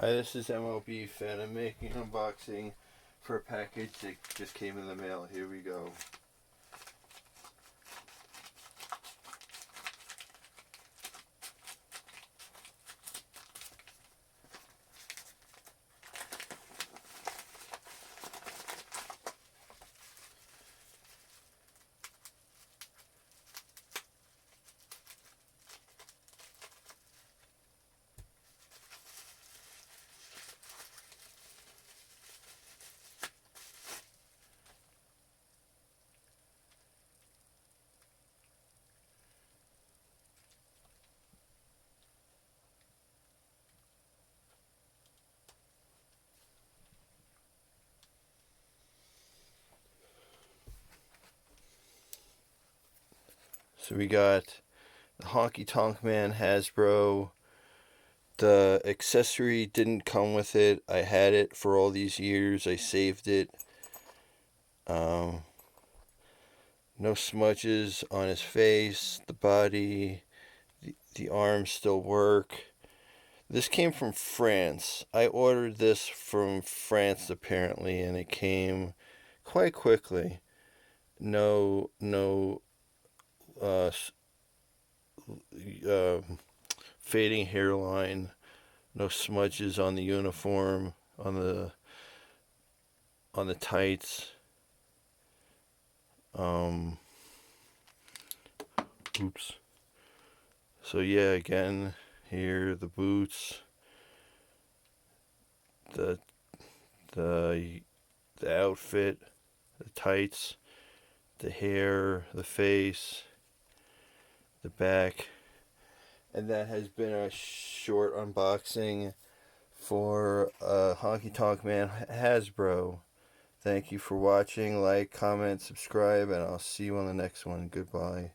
Hi, this is MLB Fan. I'm making an unboxing for a package that just came in the mail. Here we go. So we got the Honky Tonk Man Hasbro. The accessory didn't come with it. I had it for all these years. I saved it. No smudges on his face, the body, the arms still work. This came from France. I ordered this from France apparently, and it came quite quickly. No uh, uh, fading hairline, no smudges on the uniform, on the tights. Oops. So yeah, again, here the boots, the the outfit, the tights, the hair, the face, the back. And that has been a short unboxing for Honky Tonk Man Hasbro. Thank you for watching. Like, comment, subscribe, and I'll see you on the next one. Goodbye.